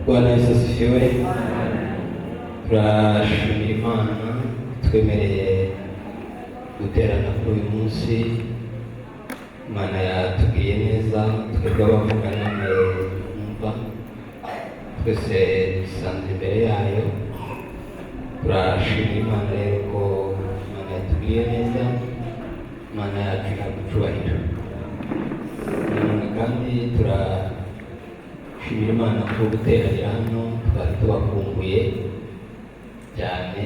Bwana Yesu asifiwe. Turashimira Imana twemereye guterana kuri uyu munsi. Imana yatugiriye neza, twebwe abavuga namwe mwumva, twese dusanze imbere yayo. Turashimira Imana rero ko Imana yatugiriye neza, Imana yacu ihabwa icyubahiro. Nanone kandi turashimira Imana ko guteranira hano twari tubakumbuye cyane.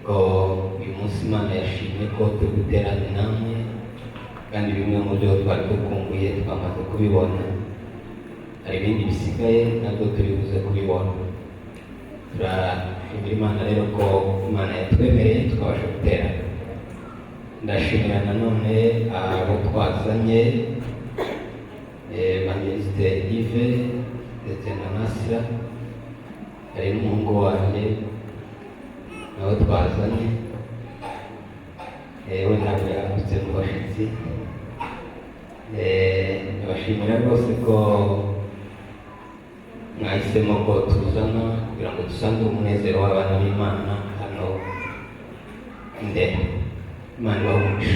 Ko uyu munsi Imana yashimye ko turi guterana namwe, kandi bimwe mu byo twari dukumbuye twamaze kubibona. Hari ibindi bisigaye nabwo turi buze kubibona. Turashimira Imana rero ko Imana yatwemereye tukabasha guterana. Ndashimira nanone abo twazanye, Evangeliste Yves ndetse na Nasira, hari n'umuhungu wanjye nabo twazanye, we ntabwo yagutse mu bashyitsi. Ndabashimira rwose ko mwahisemo ko tuzana kugira ngo dusange umunezero w'abana b'Imana hano imbere. Imana ibahe.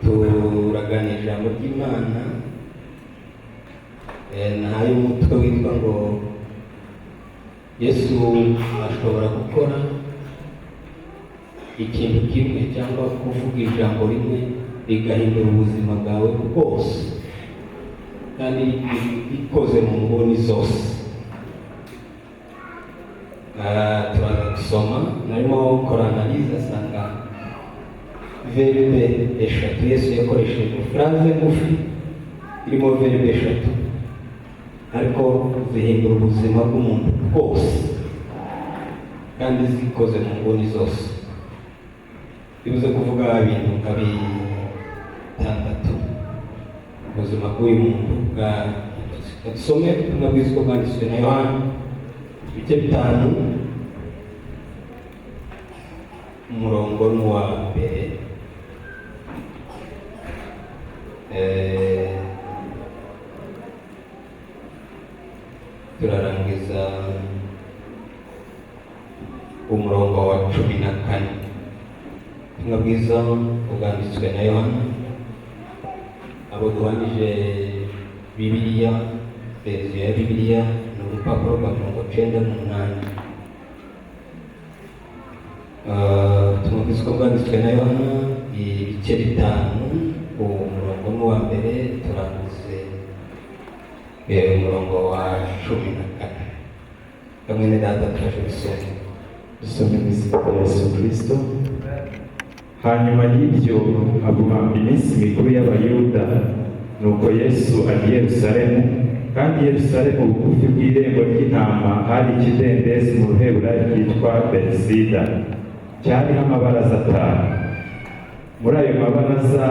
Turaganira ijambo ry'Imana nayo umutwe witwa ngo Yesu ashobora gukora ikintu kimwe cyangwa kuvuga ijambo rimwe rigahindura ubuzima bwawe bwose, kandi ikoze mu nguni zose. Turaza gusoma, narimo gukora analize asanga verbe eshatu Yesu yakoresheje, phrase ngufi irimo verbe eshatu, ariko zihindura ubuzima bw'umuntu bwose kandi zikoze mu nguni zose. Bivuze kuvuga ibintu nka bitandatu ubuzima bw'uyu muntu bwahindutse. Dusome ubutumwa bwiza uko bwanditswe na Yohana, ibice 5, umurongo n'uwa mbere. Turarangiza umurongo wa 14. Ubutumwa bwiza bwanditswe na Yohana. Abo duhanije Bibiliya, verisiyo ya Bibiliya ni urupapuro rwa 98. Ubutumwa bwiza bwanditswe na Yohana, ibice 5, umurongo n'uwa mbere. Turangize umurongo wa 14. Kamwe na data turashe gusoma. Dusome mu izina rya Yesu Kristo. Hanyuma y'ibyo haguma iminsi mikuru y'Abayuda, nuko Yesu ajya i Yerusalemu. Kandi i Yerusalemu bugufi bw'irembo ry'intama hari ikidendezi mu ruheburayo cyitwa Betisida, cyariho amabaraza 5. Muri ayo mabaraza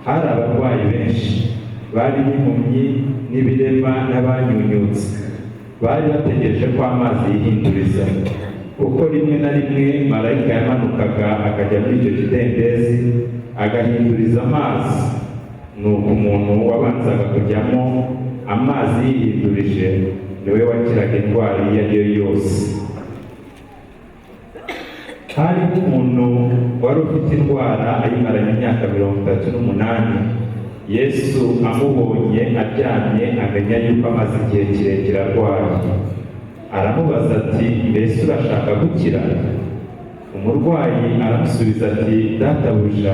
hari abarwayi benshi, bari n'impumyi n'ibirema n'abanyunyutse. Bari bategereje ko amazi yihinduriza, kuko rimwe na rimwe marayika yamanukaga akajya muri icyo kidendezi agahinduriza amazi. Nuko umuntu wabanzaga kujyamo amazi yihindurije niwe wakiraga indwara iyo ari yo yose. Hariho umuntu wari ufite indwara ayimaranye imyaka 38. Yesu amubonye aryamye amenya yuko amaze igihe kirekire arwaye, aramubaza ati, mbese urashaka gukira? Umurwayi aramusubiza ati, databuja,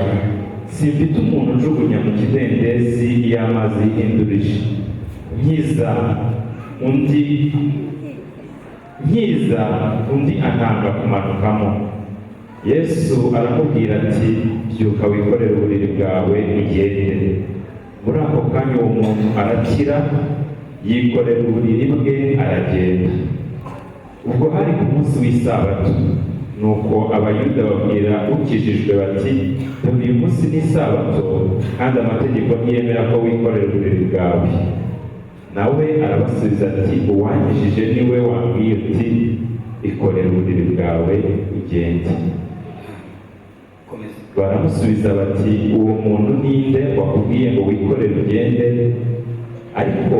simfite umuntu ujugunya mu kidendezi iyo amazi yihindurije. Nkiza undi antanga kumanukamo. Yesu aramubwira ati, byuka wikorere uburiri bwawe ugende. Muri ako kanya uwo muntu arakira, yikorera uburiri bwe aragenda. Ubwo hari ku munsi w'isabato, nuko Abayuda babwira ukijijwe bati, uyu munsi ni isabato, kandi amategeko ntiyemera ko wikorera uburiri bwawe. Nawe arabasubiza ati, uwanyijije niwe wambwiye uti, ikorera uburiri bwawe ugende. Komeza. Baramusubiza bati, uwo muntu ninde wakubwiye ngo wikorere ugende? Ariko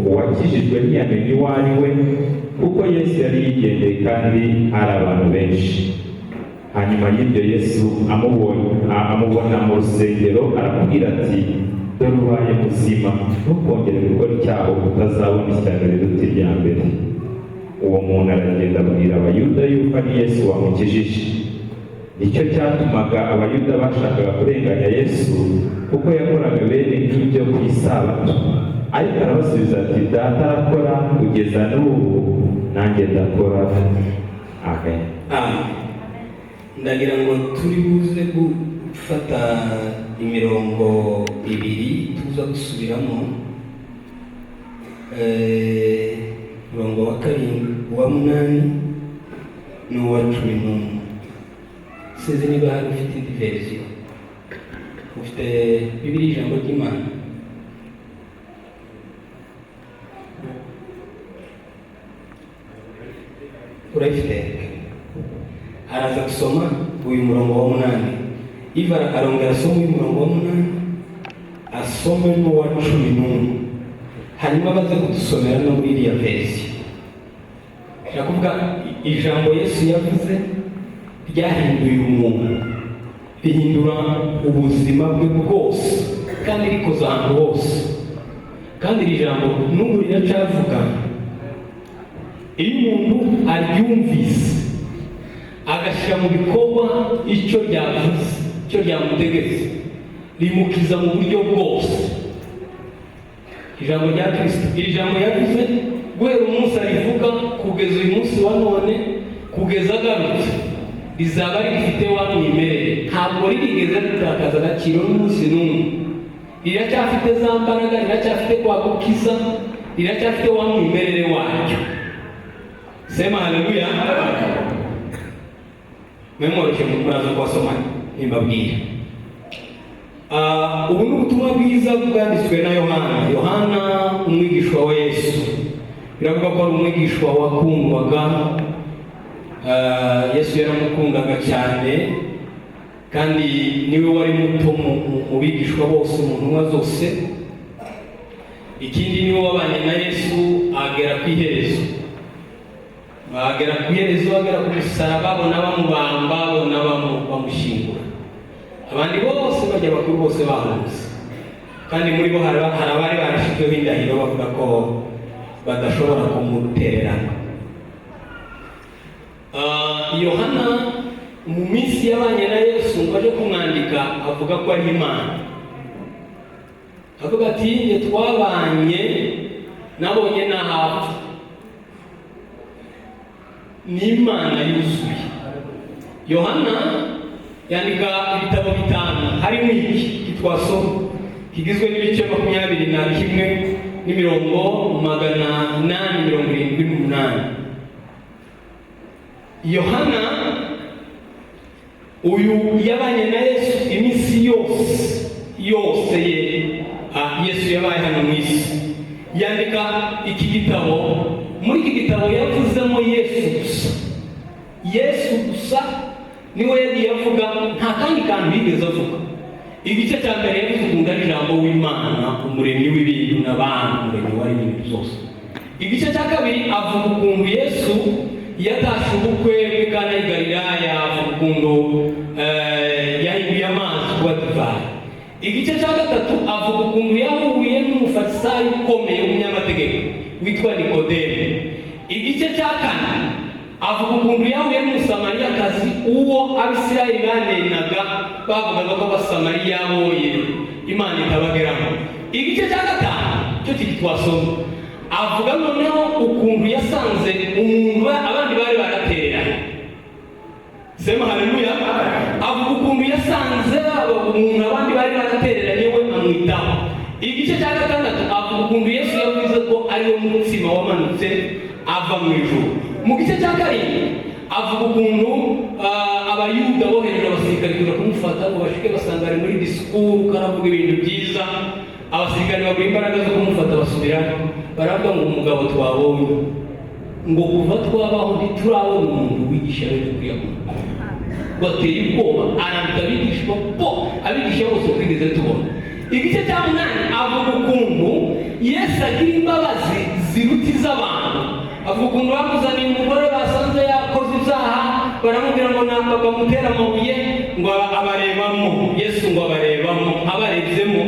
uwakijijwe ntiyamenye uwo ari we, kuko Yesu yari yigendeye kandi hari abantu benshi. Hanyuma y'ibyo Yesu amubona mu rusengero, aramubwira ati, dore ubaye muzima, ntukongere gukora icyaha utazabona ishyano riruta irya mbere. Uwo muntu aragenda abwira Abayuda yuko ari Yesu wamukijije. Nicyo cyatumaga Abayuda bashakaga kurenganya Yesu, kuko yakoraga bene nk'ibyo ku isabato. Ariko arabasubiza ati, data arakora kugeza n'ubu, nanjye ndakora. Amen. Ndagira ngo turi buze gufata imirongo ibiri tuza gusubiramo. Umurongo wa 7, uwa 8 n'uwa 11. Sinzi niba hari ufite indi verisiyo. Ufite Bibiliya ijambo ry'Imana? Urayifite? Araza gusoma uyu murongo wa 8. Iva arongera asoma uyu murongo wa 8, asome n'uwa 11. Hanyuma baze kudusomera no muri iriya verisiyo. Ndakuvuga ijambo Yesu yavuze ryahinduye umuntu, rihindura ubuzima bwe bwose, kandi rikoze ahantu hose. Kandi iri jambo n'ubu riracyavuga. Iyo umuntu aryumvise agashyira mu bikorwa icyo ryavuze, icyo ryamutegetse, rimukiza mu buryo bwose. Ijambo rya Kristo, iri jambo yavuze guhera umunsi arivuga kugeza uyu munsi wa none, kugeza agarutse, rizaba rifite wa mwimerere. Ntabwo ririgeze ritakaza agaciro n'umunsi n'umwe. Riracyafite za mbaraga, riracyafite kwa gukiza, riracyafite wa mwimerere wacyo. Sema haleluya. Memoroke muraza kwasoma nimbabwira. Ubu ni ubutumwa bwiza bwanditswe na Yohana. Yohana umwigishwa wa Yesu. Biravuga ko ari umwigishwa wakundwaga. Yesu yaramukundaga cyane, kandi niwe wari muto mu bigishwa bose, mu ntumwa zose. Ikindi niwe wabanye na Yesu agera ku iherezo. Agera ku iherezo, agera ku musaraba, babona bamubamba, babona bamushyingura. Abandi bose bajya bakuru bose bahunze, kandi muri bo hari abari barashyizeho indahiro bavuga ko badashobora kumutererana. Yohana mu minsi yabanye na Yesu ngo aje kumwandika avuga ko ari Imana. Avuga ati, njye twabanye nabonye n'ahapfa, ni Imana yuzuye. Yohana yandika ibitabo 5, harimo iki twasoma kigizwe n'ibice 21 n'imirongo 878. Yohana uyu yabanye na Yesu iminsi yose Yesu yabaye hano mu isi. Yandika iki gitabo. Muri iki gitabo yavuzemo Yesu gusa niwe yagiye avuga, nta kandi kantu yigeze avuga. Igice cya mbere yavuze ukunda ijambo w'Imana, umuremyi w'ibintu n'abantu, umuremyi wari ibintu byose. Igice cya kabiri avuga ukuntu Yesu yatashe ubukwe bw'i Kana y'i Galilaya, avuga ukuntu yahinduye amazi kuba divayi. Igice cya gatatu avuga ukuntu yahuye n'umufarisayo ukomeye w'umunyamategeko witwa Nikodemu. Igice cya kane avuga ukuntu yahuye n'umusamariyakazi uwo Abisirayeli banenaga, bavugaga ko Abasamariya boye Imana itabageramo. Igice cya gatanu cyo twasoma avuga noneho ukuntu yasanze umuntu abandi bari baratereranye. Sema haleluya. Avuga ukuntu yasanze umuntu abandi bari baratereranye, we amwitaho. Igice cya gatandatu avuga ukuntu Yesu yavuze ko ari we mutsima wamanutse ava mu ijuru. Mu gice cya karindwi avuga ukuntu Abayuda bohereje abasirikari kuza kumufata ngo bashike basanga ari muri disikuru, karavuga ibintu byiza. Abasirikari bagura imbaraga zo kumufata basubira, baravuga ngo umugabo twabonye, ngo kuva twabaho ntiturabona umuntu wigisha rero kwiyamura. bateye ubwoba, arambika abigishwa abigisha bose twigeze tubona. Igice cya 8 avuga ukuntu Yesu agira imbabazi ziruta iz'abantu. Avuga ukuntu bamuzaniye umugore basanze yakoze ibyaha, baramubwira ngo ntabwo bamutera amabuye, ngo abarebamo. Yesu ngo abarebyemo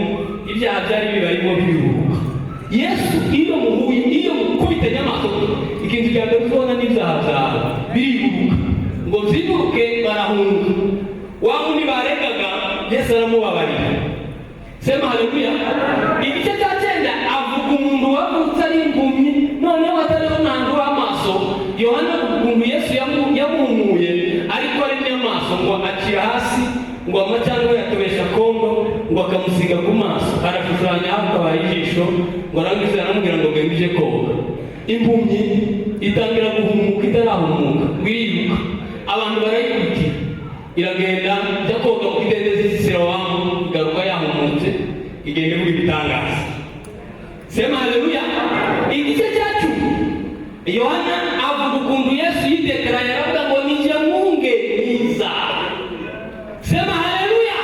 ibyaha byari bibarimo biruhuka. Yesu iyo mukubitanye amaso, ikintu cya mbere uzabona n'ibyaha byawe biriruhuka, ngo byiruke barahunga. Wa wundi baregaga Yesu aramubabarira. Sema haleluya. Igice cya 9 avuga umuntu wavutse ari impumyi, noneho atariho ntango w'amaso. Yohana ukuntu Yesu yamuhumuye ariko ari n'amaso, ngo akira hasi, ngo amacandwe yatobesha kondo, ngo akamusiga ku maso, arashushanya akabaye ijisho, ngo arangiza aramubwira ngo ngemije koga. Impumyi itangira guhumuka itarahumuka, wiriruka. Abantu barayikutira, iragenda ijya koga mu kidendezi cy'Isilowamu, igaruka yahumutse, igenda ivuga ibitangaza. Sema haleluya. Igice cya 10 Yohana avuga ukuntu Yesu yidekaranye, aravuga ngo nije mwungeri mwiza. Sema haleluya.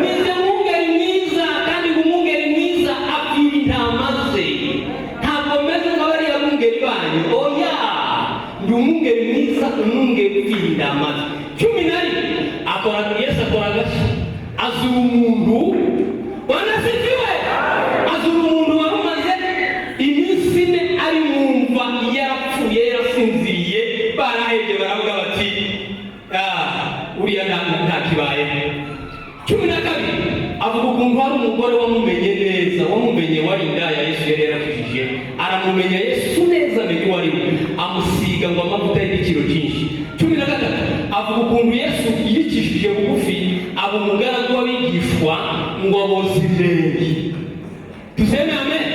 Nije mwungeri mwiza, kandi umwungeri mwiza apfira intama ze. Ntabwo meze nk'abariya mwungeri banyu, oya, ndi umwungeri mwiza, umwungeri upfira intama ze. 11 Yesu akora agashya, azura umuntu, wanasifiwe, azura umuntu wari umaze iminsi 4 ari mu mva, yarapfuye, yarasinziriye, barahebye baravuga bati uriya ntakibaye. 12 avuga ukuntu hari umugore wamumenye neza, wamumenye wari indaya Yesu yari yarakijije, aramumenya Yesu neza, amenye wari, amusiga ngo amavuta y'igiciro cyinshi. 13 avuga ukuntu Yesu yikishije bugufi, aba umugaragu w'abigishwa, ngo aboze ibirenge. Tuseme amen.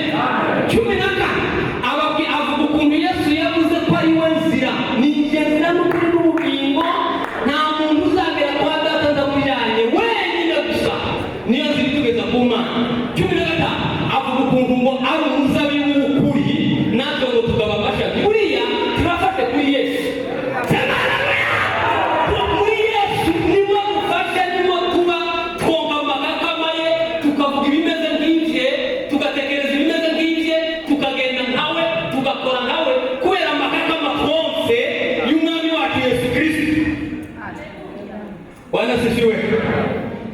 14 avuga ukuntu Yesu yavuze ko ari we nzira, ni inzira n'ukuri n'ubugingo, nta muntu uzagera kwa Data ndamujyanye, wenyine gusa niyo nzira itugeza ku Mana. 15 avuga ukuntu ngo ari umuzabibu w'ukuri, natwe ngo tukaba amashami. Buriya turafashe kuri Yesu. Wanasifiwe.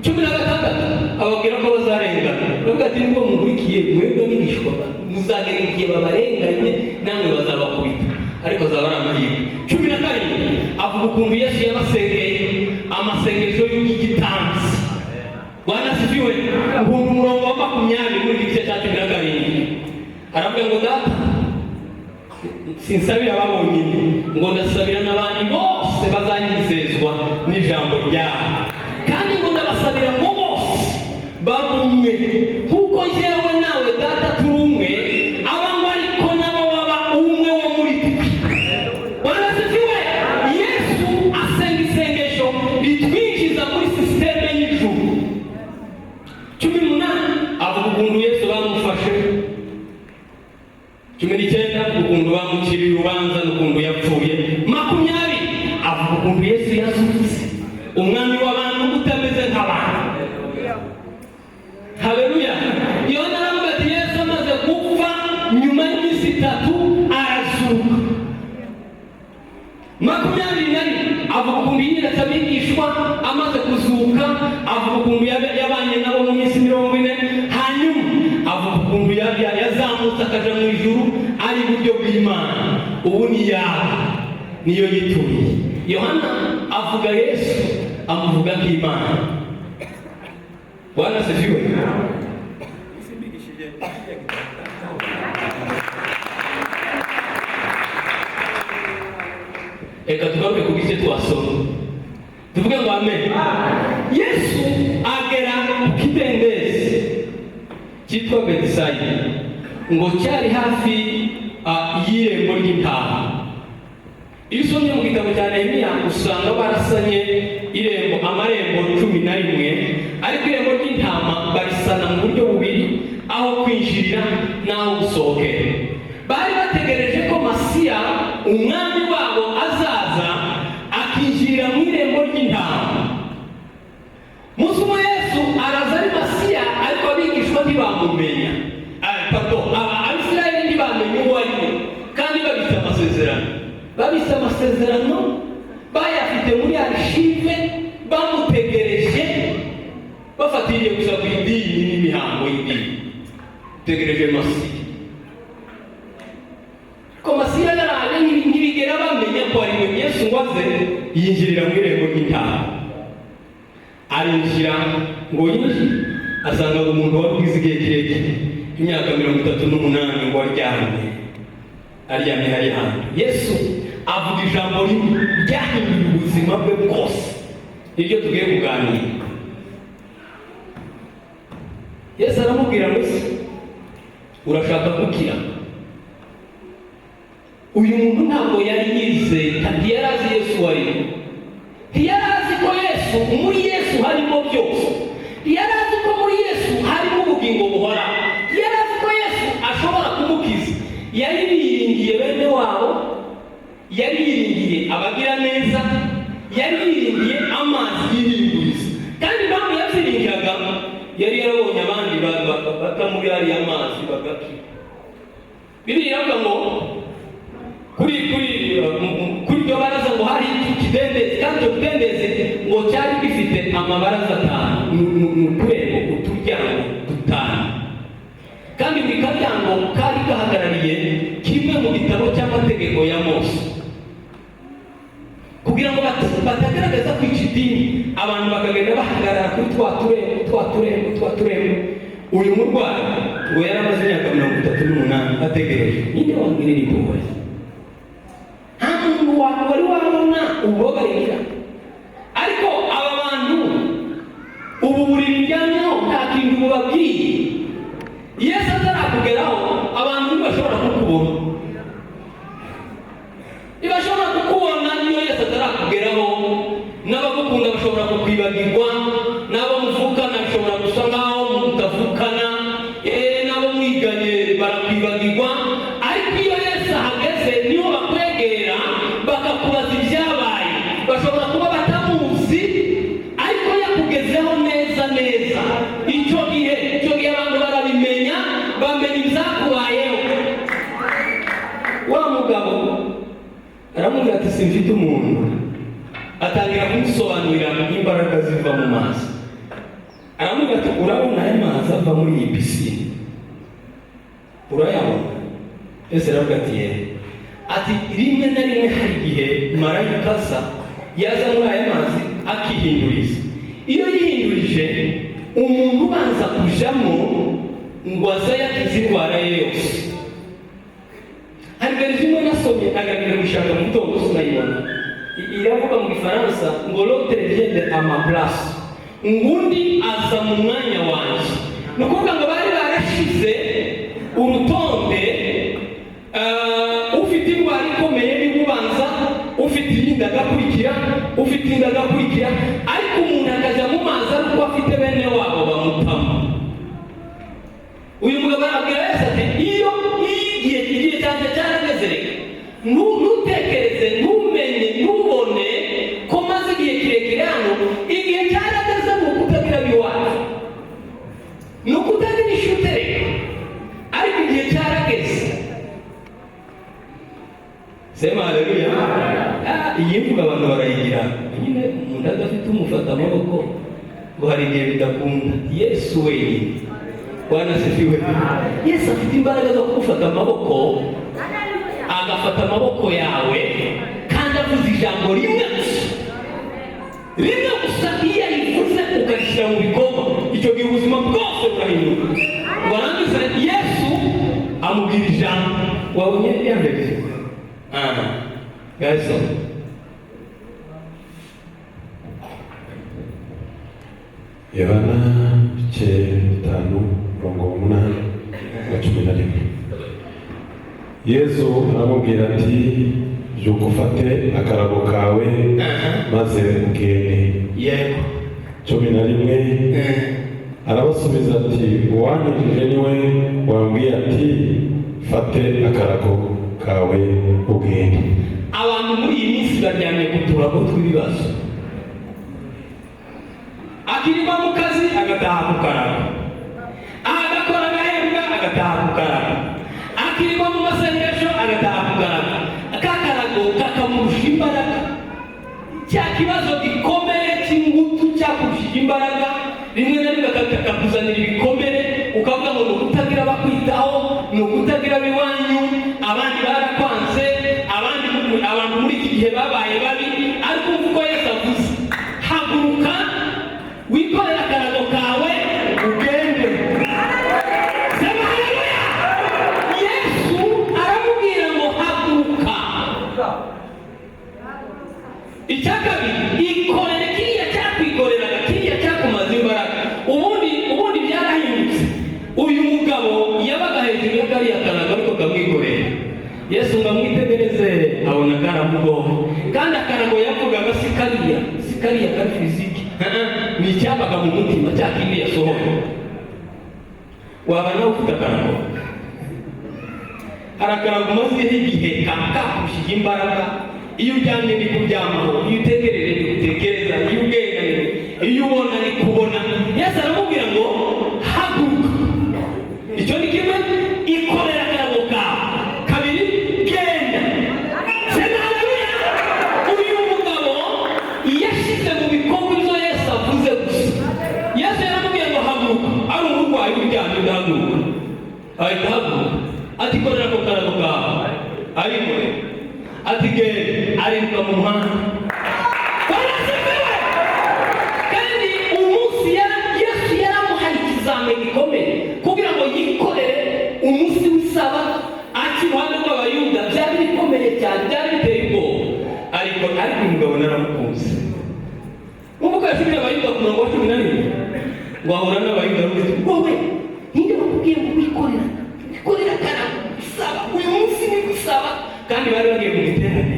16 ababwira ko bazarengana, nubwo ati ngo mugurikiye mwebwe n'igishwa, muzagera igihe babarenganye, namwe bazabakubita, ariko azabara amahirwe. 17 avuga ukuntu Yesu yabasengeye amasengesho y'igitambwe. Wanasifiwe. Ukuntu umurongo wa 20 muri igice cya 17 aravuga ngo Data, sinsabira ababonye, ngo ndasabira n'abandi bose bazanyizezwa n'ijambo ryawe, kandi ngo ndabasabira ngo bose babumwe kuko yewe nawe Data turi umwe, abangwa ariko nabo baba umwe wo muri twe. Wanasifiwe. Yesu asenga isengesho ritwinjiza muri sisiteme y'ijuru. 18 avuga ukuntu Yesu bamufashe. 19 ukuntu bamuciriye urubanza n'ukuntu yapfuye. 20 avuga ukuntu Yesu yazutse, umwami w'abantu utameze nk'abantu. Haleluya. Yohana aravuga ati Yesu amaze gupfa, nyuma y'iminsi 3 arazuka. 21 avuga ukuntu yiretse abigishwa, amaze kuzuka avuga ukuntu yabanye nabo mu minsi 40. Hanyuma avuga ukuntu yazamutse akaja mu ijuru ari buryo bw'Imana, ubu ni yawe, niyo yituriye. Yohana avuga Yesu, amuvuga nk'Imana. Bwana asifiwe. Eka tugaruke ku gice twasoma, tuvuge ngo amen. Yesu agera ku kidendezi cyitwa Betsaida, ngo cyari hafi y'irembo ry'intama. Iyo usomye mu gitabo cya Nehemiya usanga barasanye amarembo 11, ariko irembo ry'intama barisana mu buryo bubiri, aho kwinjirira n'aho gusohokera. Bari bategereje ko Masiya umwami wabo azaza akinjirira mu irembo ry'intama, ntibamumenya. Abisirayeli ntibamenye uwo ari we, kandi babise amasezerano. Babise amasezerano, bayafite muri arishive, bamutegereje, bafatiriye gusa ku idini n'imihango y'idini. Tegereje Masiya. Ko Masiya yaraje ntibigera bamenya ko ari we. Yesu ngo aze yinjirira mu irembo ry'intama. Arinjira ngo yinjire, asanga umuntu wari ugize igihe kirekire, imyaka 38 ngo aryamye hari hantu. Yesu avuga ijambo ryahinduye ubuzima bwe bwose. Iryo tugiye kuganira. Yesu aramubwira ngo urashaka gukira? Uyu muntu ntabwo yari yizeye, ntiyari azi Yesu wari we. Ntiyari azi ko Yesu, muri Yesu harimo byose. Ntiyari azi ko muri Yesu harimo ubugingo buhoraho. Ntiyari azi ko Yesu ashobora kumukiza. Yari yiringiye bene wabo, yari yiringiye abagira neza, yari yiringiye amazi y'ihinduriza. Kandi impamvu yaziringiraga, yari yarabonye abandi batamuri hariya amazi bagakira. Bibiliya iravuga ngo kuri iryo baraza ngo hari ikidendezi, kandi icyo kidendezi ngo cyari gifite amabaraza 5, n'uturembo, uturyango 5. Kandi buri karyango kari gahagarariye kimwe mu gitabo cy'amategeko ya Mose. Kugira ngo batagaragaza kwica idini, abantu bakagenda bahagarara kuri twa turembo. Uyu murwayi ngo yari amaze imyaka 38 ategereje. Ninde wangirira impuhwe? Nta muntu wari wabona ububabarira. Ariko aba bantu ubu buriri njyanyeho nta kintu bubabwiye. Yesu atarakugeraho, abantu ntibashobora kukubona. Ntibashobora kukubona niyo Yesu atarakugeraho. N'abagukunda bashobora kukwibagirwa, n'abo muvukana bashobora gusa nkaho mutavukana, n'abo mwiganye barakwibagirwa. Ariko iyo Yesu ahageze niho bakwegera bakakubaza ibyabaye. Bashobora kuba batamuzi, ariko yakugezeho neza. Icyo gihe abantu barabimenya, bamenya ibyakubayeho. Wa mugabo aramubwira ati simfite umuntu. Atangira kumusobanurira imbaraga ziva mu mazi. Aramubwira ati urabona aya mazi ava muri iyi pisine? Urayabona? Ese aravuga ati rimwe na rimwe hari igihe marayika aza yaza muri aya mazi akihinduriza. Iyo yihindurije, umuntu ubanza kujamo ngo aze yakize indwara ye yose. Hari version imwe nasomye aganira gushaka mu gitondo sinayibona. Iravuga mu Gifaransa ngo l'autre vient à ma place, ngundi aza mu mwanya wanjye. Ni ukuvuga ngo bari barashize urutonde, ufite indwara ikomeye ni ubanza, ufite iyindi agakurikira, ufite indi agakurikira. Ariko umuntu akajya mu mazi ari uko afite bene wabo bamutama. Uyu mugabo arabwira Yesu ati iyo igihe cyanjye cyarageze, reka ntutekereze, ntumenye, ntubone ko maze igihe kirekire hano. Igihe cyarageze ni ukutagira biwacu, ni ukutagira inshuti, reka. Ariko igihe cyarageze. Sema haleluya. Iyi mvuga abantu barayigira nyine, umuntu adafite umufata amaboko ngo hari igihe bidakunda. Yesu wenyine, Bwana asifiwe. Yesu afite imbaraga zo kugufata amaboko, agafata amaboko yawe, kandi avuze ijambo rimwe gusa. Iyo ayivuze ukarishyira mu bikorwa, icyo gihe ubuzima bwose burahinduka. Warangiza Yesu amubwira ijambo. Wabonye yambere? Guys, Yohana 5:8-11. Yesu aramubwira ati byuka ufate akarago kawe maze ugende. Yego. 11 arabasubiza ati uwanyujije niwe wambwiye ati fate akarago kawe ugende. Abantu muri iyi minsi baryamye ku turago tw'ibibazo. Akiriva mu kazi agataha ku karago, agakora agahembo bikakuzanira ibikomere ukavuga ngo ni ukutagira abakwitaho, ni ukutagira abiwanyu, abandi barakwanze, abantu muri iki gihe babaye babi. Ariko uvuga Yesu avuze, haguruka wikorera akarago kawe ugende. Sema haleluya. Yesu aramubwira ngo haguruka. Icya kabiri, ikorere kiriya cyakwikoreraga, kiriya cyakumaze imbaraga. Ubundi byarahindutse. Uyu mugabo yabaga hejuru ya kariya karago ariko kamwikorera. Yesu ngo amwitegereze abona karamugoho, kandi akarago yavugaga si kariya kari fiziki, ni icyabaga mu mutima, cya kindi yasohoye. Waba nawe ufite akarago? Hari akarago umazeho igihe kakurushije imbaraga. Iyo uryamye ni kuryamaho, iyo utekereze ni gutekereza, iyo ugenda iyo ubona ni kubona. Yesu aramubwira ngo haguruka. Icyo ni kimwe, ikorera akarago kawe. Kabiri, genda. Sema haleluya. Uyu mugabo yashyize mu bikorwa ibyo Yesu avuze gusa. Yesu yaramubwiye ngo haguruka. Ari umurwayi uryamye udahaguruka, ahita ahaguruka. Ati korera ako karago kawe. Arikorera. Ati genda. Ariruka mu muhanda. Kandi umunsi Yesu yaramuhaye ikizamini gikomeye kugira ngo yikorere umunsi w'Isabato. Ati iruhande rw'Abayuda byari bikomeye cyane, byari biteye ubwoba. Ariko umugabo naramukunze. Nk'uko yashimye Abayuda ku murongo wa 11 ngo ahura n'Abayuda bameze wowe ninde bakubwiye ngo wikorera akarago Isaba, uyu munsi ni w'Isaba. Kandi bari bagiye mu giterane.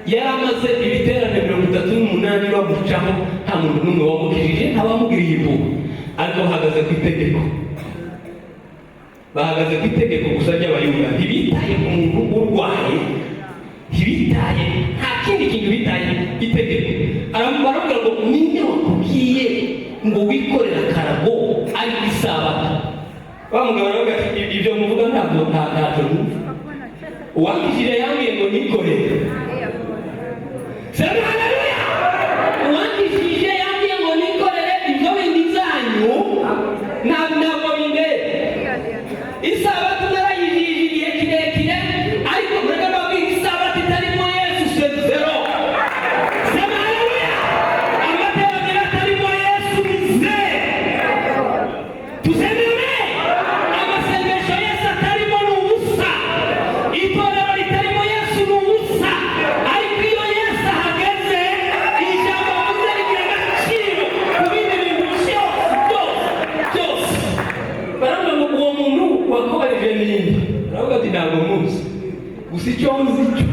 Yari amaze ibiterane 38 bamucaho, nta muntu n'umwe wamukijije, ntabamugiriye impuhwe. Ariko bahagaze ku itegeko. Bahagaze ku itegeko gusa ry'Abayuda. Ntibitaye ku muntu urwaye, ntibitaye, nta kindi kintu bitaye, itegeko. Baravuga ngo ninde wakubwiye ngo wikorera akarago ari Isabato? Bamugabo baravuga ati ibyo muvuga ntabwo numva. Uwakijije yambwiye ngo nikorere. Sema haleluya. Uwakijije yambwiye ngo nikorere, ibyo bindi zanyu ntabwo bindeba. Isabato narayijije igihe kirekire, ariko mwebwe babwira Isabato itarimo Yesu zero. Sema haleluya. Amateraniro atarimo Yesu ni zero. Tuseme amasengesho Yesu atarimo ni ubusa. Itorero ritarimo Yesu ni ubusa. Ariko iyo Yesu ahageze, ijambo avuze rigira agaciro ku bindi bintu byose. Baravuga ngo uwo muntu wakoresheje n'indi. Baravuga ati ntabwo muzi. Gusa icyo nzi cyo,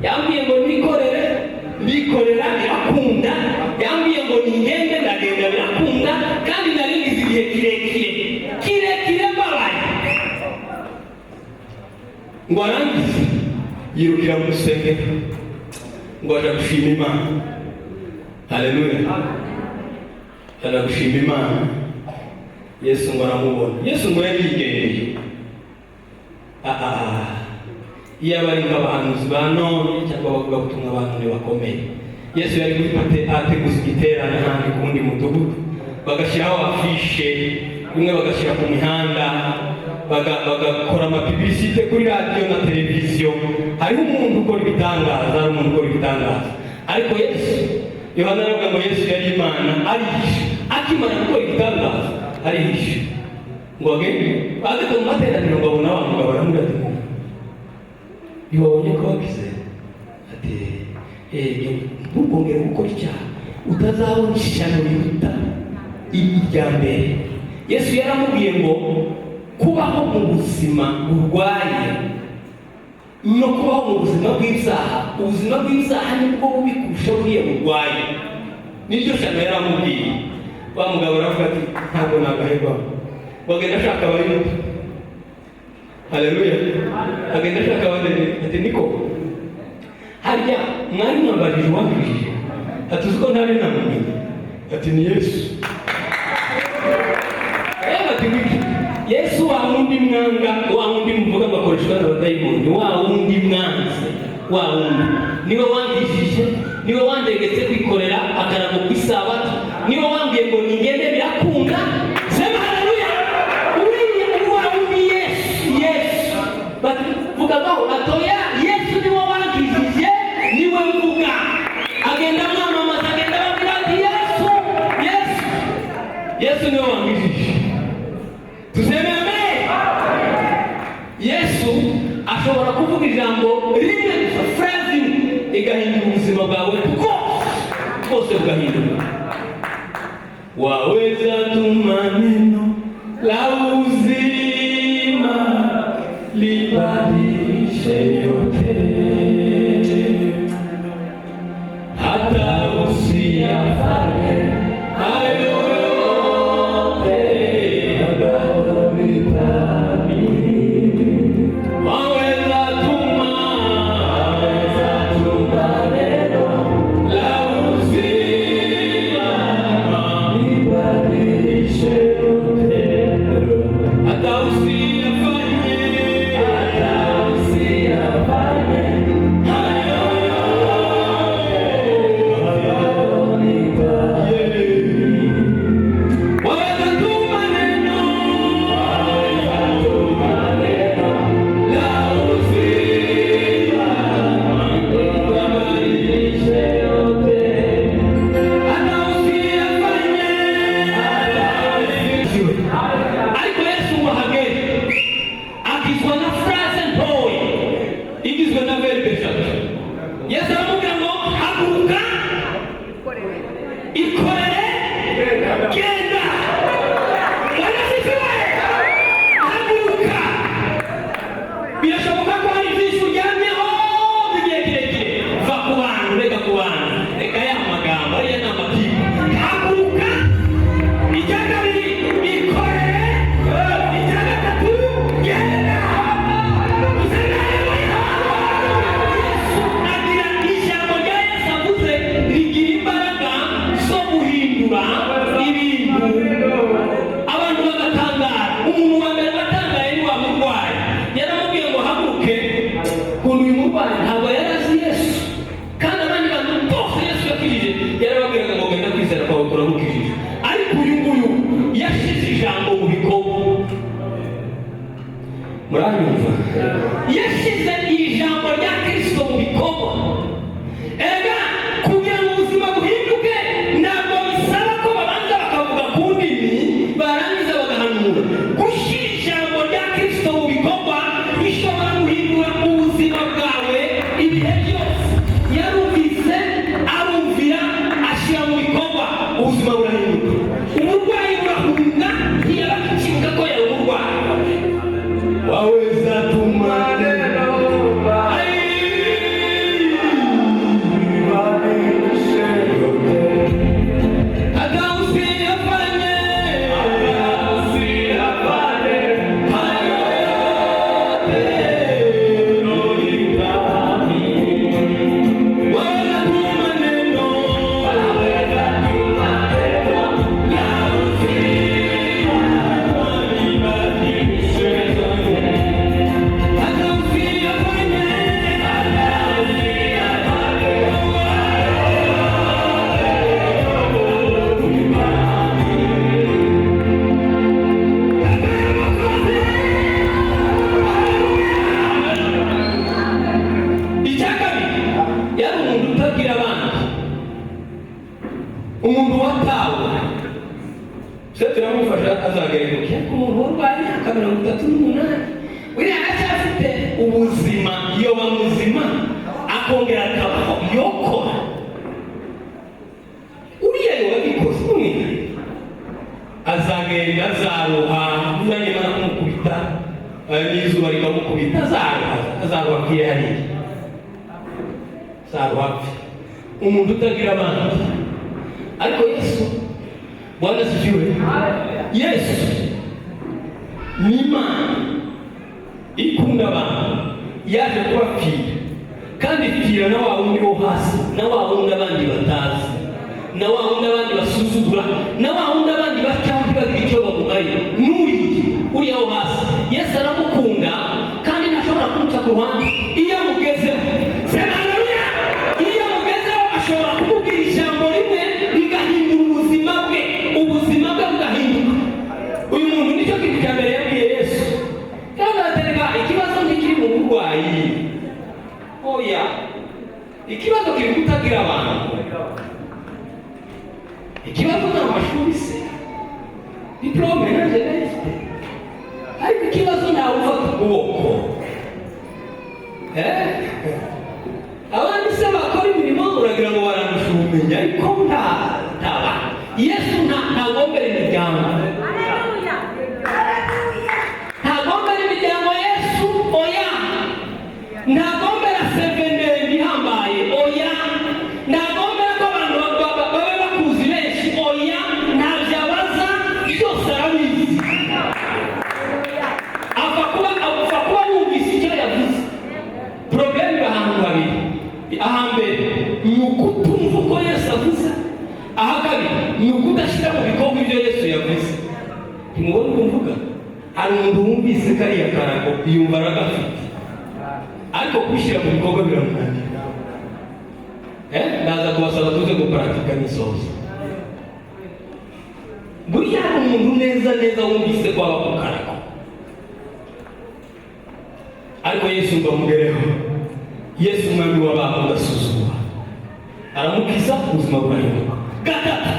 yambwiye ngo nikorera birakunda. Yambwiye ngo ningende ndagenda birakunda. Kandi naringize igihe kirekire mbabaye. Ngo arangize yirukira mu rusengero ngo aja gushima Imana. Haleluya. Aja gushima Imana. Yesu ngo aramubona. Yesu ngo yarigendeye. Iyo abari nk'abahanuzi ba none cyangwa bavuga ubutumwa abantu bakomeye, Yesu yari ateguza igiterane ahandi ku wundi mudugudu, bagashyiraho afishe bimwe, bagashyira ku mihanda, bagakora amapibisite kuri radiyo na televiziyo. Hariho umuntu ukora ibitangaza, ariko Yesu, Yohana aravuga ngo Yesu yari Imana, arihishe. Akimara gukora ibitangaza arihishe. Ngo agende bageze mu materaniro ngo abona wa mugabo aramubwira ati iyo wabonye ko wagize ati ntugongere gukora icyaha, utazabona ishyano riruta irya mbere. Yesu yaramubwiye ngo kubaho mu buzima burwaye no kubaho mu buzima bw'ibyaha, ubuzima bw'ibyaha nibwo bubi kurusha buriya burwaye. Niryo shyano yaramubwiye. Wa mugabo aravuga ati ntabwo nagahebwaho. Bagenda ashaka Abayuda. Haleluya. Agenda ashaka Abayuda ati niko harya mwari mwambajije uwambajije, ati uzi ko ntari namumenye, ati ni Yesu. Ati Yesu wa wundi mwanga, wa wundi muvuga bakoreshwa n'abadayimoni, wa wundi mwanzi, wa wundi niwe wandishije, niwe wandegetse kwikorera akarago kw'Isabato. niwe wambwiye ngo nigende birakunda. Sema haleluya. Uriye uwawe ni Yesu. Vuga baho atoya Yesu niwe wangizije, niwe mvuga. Agenda mwamamaza, agenda bambwira ati Yesu niwe wangizije. Tuseme amen. Yesu ashobora kuvuga ijambo rimwe gusa, phrase igahindura ubuzima bwawe bwose bugahinduka. Waweza tuma neno la uzima libadilishe yote, hata usiyafanye hayo yote, bado nitaamini. Waweza tuma neno la uzima libadilishe yote, hata usiyafanye hayo yote. Waweza tuma neno la uzima libadilishe yote, hata usiyafanye. Ariko Yesu wahageze akizwa na phrase ntoya igizwe na verbe eshatu. Yesu aramubwira ngo haguruka, ikorere, genda. Wanasifiwe. Haguruka. Birashoboka ko hari byinshi uryamyeho by'igihe kirekire. Va ku bantu, reka ku bantu, reka ya magambo ariya ni amatiku. Haguruka. Icya kabiri, ikorere. Icya gatatu, genda. Yesu agira ijambo rya Yesu avuze rigira imbaraga zo guhindura ibintu. Abantu bagatangara. Umuntu wa mbere watangaye ni wa murwayi. Yaramubwiye ngo haguruke. Ukuntu uyu murwayi ntabwo yari azi Yesu, kandi abandi bantu bose Yesu yakijije yarababwiraga ngo genda kwizera kwawe kuragukijije. Ariko uyu nguyu yashyize ijambo mu bikorwa. Muranyumva? Yashyize ijambo rya Kristo mu bikorwa. Ega kugira ngo ubuzima buhinduke ntabwo bisaba ko babanza bakavuga ku ndimi barangiza bagahanura. Gushyira ijambo rya Kristo mu bikorwa bishobora guhindura ubuzima bwawe ibihe byose. Yarumvise, arumvira, ashyira mu bikorwa, ubuzima burahinduka. Umurwayi burahunga, ntiyaba akibuka ko yari umurwayi. Waweza tuma neno libadilishe yote, hata usiyafanye hayo yote, nitaamini. Waweza tuma neno la uzima libadilishe yote, hata usiyafanye icyakabiri, yari umuntu utagira abandi, umuntu watawe. Se turamufasha azagereruke, umuntu warwaye imyaka 38, uriya aracyafite ubuzima, yoba muzima, akongera akabaho, yokora. Uriya yoba bikoze umwihariko, azagenda azaruha, uzanye baramukubita, n'izuba rikamukubita, azaruha akiye hariya, azaruha apfe. Umuntu utagira abandi. Ariko Yesu, Bwana asifiwe. Yesu ni Imana ikunda abantu, yaje kubapfira, kandi ipfira na wa wundi wo hasi, na wa wundi abandi batazi, na wa wundi abandi basuzugura, na wa wundi abandi bacyangwa bagira icyo bamugaye. Uriya wo hasi Yesu aramukunda, kandi ntashobora kumuca ku ruhande. Iyo amugezeho, sema haleluya. Iyo amugezeho ashobora kumubwira ijambo rimwe rigahindura ubuzima cya mbere yabwiye Yesu cyangwa atereka ikibazo ntikiri mu burwayi, oya, ikibazo kiri kutagira abantu, ikibazo ni amashuri se, diplome na jenoside, ariko ikibazo ntawe ufata ukuboko. Abandi se bakora imirimo uragira ngo barandusha ubumenyi, ariko ntaba. Yesu ntagombera imiryango, ntagombera imiryango. Yesu oya, ntagombera sevendendi ihambaye, oya, ntagombera ko abantu babe bakuzi benshi, oya, ntabyo abaza, byose arabizi. Apfa kuba wumvise icyo yavuze. Problème y'ahantu babiri, ahambere ni ukutumva uko Yesu avuze, aha kabiri ni ukudashyira mu bikorwa ibyo Yesu yavuze. Ntimubona uko mvuga? Hari umuntu wumvise kariya karago yumva aragafite, ariko kubishyira mu bikorwa biramunanira. Ndaza kubasaba tuze guparatika n'isoza. Buriya hari umuntu neza wumvise ko aba ku karago, ariko Yesu ngo amugereho. Yesu umwami w'abantu udasuzuma, aramukiza, ubuzima burahinduka. Gatatu,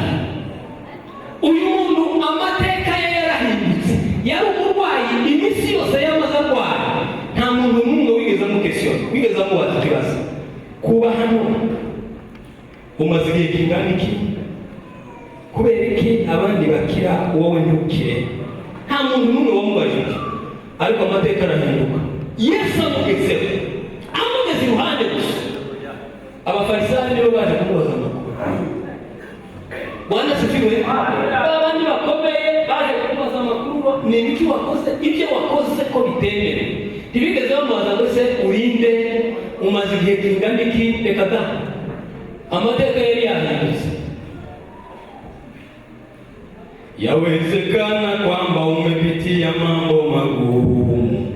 uyu muntu amateka ye yarahindutse. Yari umurwayi iminsi yose yamaze arwaye, nta muntu n'umwe wigeze amukesiyona, wigeze amubaza ikibazo. Kuba hano umaze igihe kingana iki? Kubera iki abandi bakira wowe ntukire? Nta muntu n'umwe wamubajije, ariko amateka arahinduka. Yesu amugezeho, amugeze iruhande gusa. Abafarisayo nibo baje kumubaza amakuru. Bwana asifiwe. Abandi bakomeye baje kumubaza amakuru, ni ibiki wakoze? Ibyo wakoze ko bitemewe. Ntibigeze bamubaza ngo se urinde, umaze igihe kingana iki? Reka da, amateka yari yahindutse. Yawezekana kwamba umepitia mambo magumu,